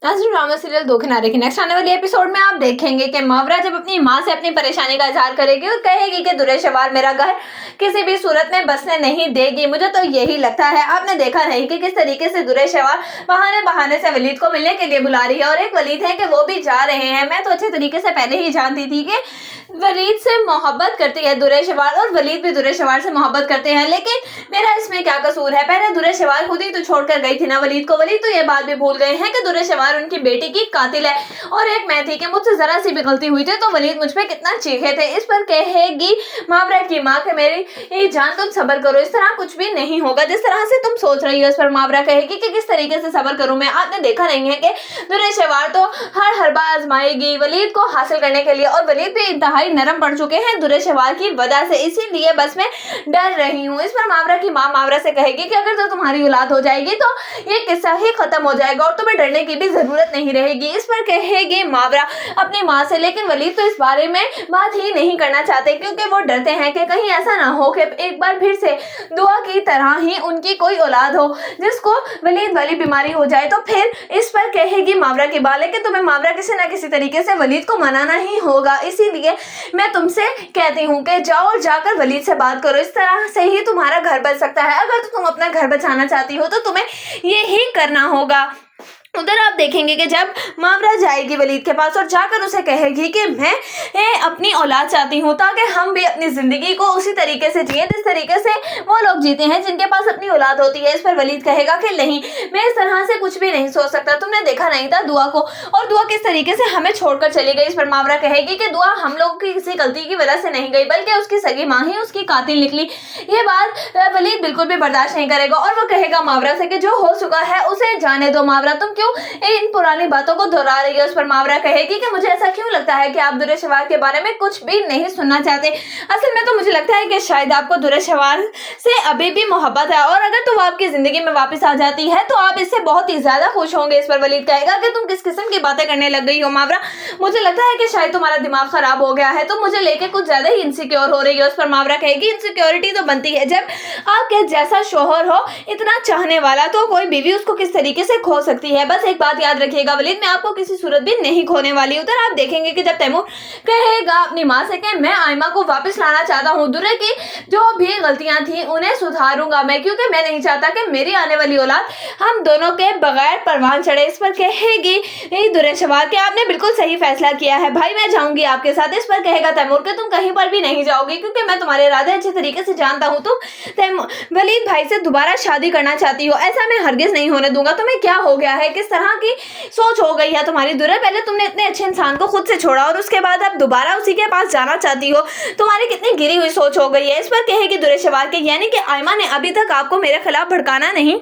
आज drama serial दो किनारे की नेक्स्ट आने वाली एपिसोड में आप देखेंगे कि मावरा जब अपनी माँ से अपनी परेशानी का इजहार करेगी और कहेगी कि दुरेशवार मेरा घर किसी भी सूरत में बसने नहीं देगी। मुझे तो यही लगता है, आपने देखा नहीं कि किस तरीके से दुरेशवार बहाने बहाने से वलीद को मिलने के लिए बुला रही है और एक वलीद है कि वो भी जा रहे हैं। मैं तो अच्छे तरीके से पहले ही जानती थी कि वलीद से मोहब्बत करती है दुरेशवार और वलीद भी दुरेशवार से मोहब्बत करते हैं, लेकिन मेरा इसमें क्या कसूर है? पहले दुरेशवार खुद ही तो छोड़कर गई थी ना वलीद को। वलीद तो ये बात भी भूल गए हैं कि दुरेशवार उनकी बेटी की कातिल है और एक मैं थी कि मुझसे जरा सी भी गलती हुई थी तो वलीद मुझ पे कितना चीखे थे। इस पर कहेगी मावरा की माँ के मेरी जान तुम सब्र करो, इस तरह कुछ भी नहीं होगा जिस तरह से तुम सोच रही हो। इस पर मावरा कहेगी कि किस तरीके से सब्र करूं मैं? आपने देखा नहीं है कि दुरेशवार तो हर हरबा आजमाएगी वलीद को हासिल करने के लिए और वलीद भी इंतहाई नरम पड़ चुके हैं दुरेशवार की वजह से, इसीलिए बस मैं डर रही हूँ। इस पर मावरा की माँ मावरा से कहेगी कि अगर तो तुम्हारी औलाद हो जाएगी तो ये किस्सा ही खत्म हो जाएगा और तुम्हें डरने की भी जरूरत नहीं रहेगी। इस पर कहेगी मावरा अपनी माँ से, लेकिन वलीद तो इस बारे में बात ही नहीं करना चाहते क्योंकि वो डरते हैं कि कहीं ऐसा ना हो कि एक बार फिर से दुआ की तरह ही उनकी कोई औलाद हो जिसको वलीद वाली बीमारी हो जाए तो फिर। इस पर कहेगी मावरा की बात, लेकिन तुम्हें मावरा किसी ना किसी तरीके से वलीद को मनाना ही होगा, इसीलिए मैं तुमसे कहती हूँ कि जाओ और जाकर वलीद से बात करो, इस तरह से ही तुम्हारा घर बच सकता है। अगर तो तुम अपना घर बचाना चाहती हो तो तुम्हें ये ही करना होगा। उधर आप देखेंगे कि जब मावरा जाएगी वलीद के पास और जाकर उसे कहेगी कि मैं अपनी औलाद चाहती हूँ ताकि हम भी अपनी जिंदगी को उसी तरीके से जिए जिस तरीके से वो लोग जीते हैं जिनके पास अपनी औलाद होती है। इस पर वलीद कहेगा कि नहीं, मैं इस तरह से कुछ भी नहीं सोच सकता, तुमने देखा नहीं था दुआ को और दुआ किस तरीके से हमें छोड़कर चली गई। इस पर मावरा कहेगी कि दुआ हम लोगों की किसी गलती की वजह से नहीं गई बल्कि उसकी सगी माँ ही उसकी कातिल निकली। ये बात वलीद बिल्कुल भी बर्दाश्त नहीं करेगा और वो कहेगा मावरा से कि जो हो चुका है उसे जाने दो। मावरा तुम क्यों इन पुरानी बातों को दोहरा रही है? उस पर मावरा कहेगी कि मुझे ऐसा क्यों लगता है कि आप दुरेशवार के बारे में कुछ भी नहीं सुनना चाहते। असल में तो मुझे लगता है कि शायद आपको दुरेशवार से अभी भी मोहब्बत है और अगर तो आपकी जिंदगी में वापस आ जाती है तो आप इससे बहुत ही ज्यादा खुश होंगे। इस पर वलीद कहेगा कि तुम किस किस्म की बातें करने लग गई हो मावरा, मुझे लगता है कि शायद तुम्हारा दिमाग खराब हो गया है, तो मुझे लेके कुछ ज्यादा ही इनसिक्योर हो रही है। उस पर मावरा कहेगी इनसिक्योरिटी तो बनती है जब आपके जैसा शोहर हो, इतना चाहने वाला, तो कोई बीवी उसको किस तरीके से खो सकती है। बस एक बात याद रखिएगा वलीद, मैं आपको किसी सूरत भी नहीं खोने वाली। उधर आप देखेंगे कि जब तैमूर कहेगा अपनी माँ से कि मैं आयमा को वापस लाना चाहता हूँ, दुर्रे की जो भी गलतियां थी उन्हें सुधारूंगा मैं, क्योंकि मैं नहीं चाहता कि मेरी आने वाली औलाद हम दोनों के बगैर परवान चढ़े। इस पर कहेगी दुरेशवार कि आपने बिल्कुल सही फैसला किया है भाई, मैं जाऊंगी आपके साथ। इस पर कहेगा तैमूर कि तुम कहीं पर भी नहीं जाओगी क्योंकि मैं तुम्हारे इरादे अच्छे तरीके से जानता हूँ। तुम वलीद भाई से दोबारा शादी करना चाहती हो, ऐसा मैं हरगिज नहीं होने दूंगा। तुम्हें क्या हो गया है, किस तरह की सोच हो गई है तुम्हारी दुर्रे? पहले तुमने इतने अच्छे इंसान को खुद से छोड़ा और उसके बाद अब दोबारा उसी के पास जाना चाहती हो, तुम्हारी कितनी गिरी हुई सोच हो गई है। इस पर कहेगी दुरेशवार के यानी कि आयमा ने अभी तक आपको मेरे खिलाफ भड़काना नहीं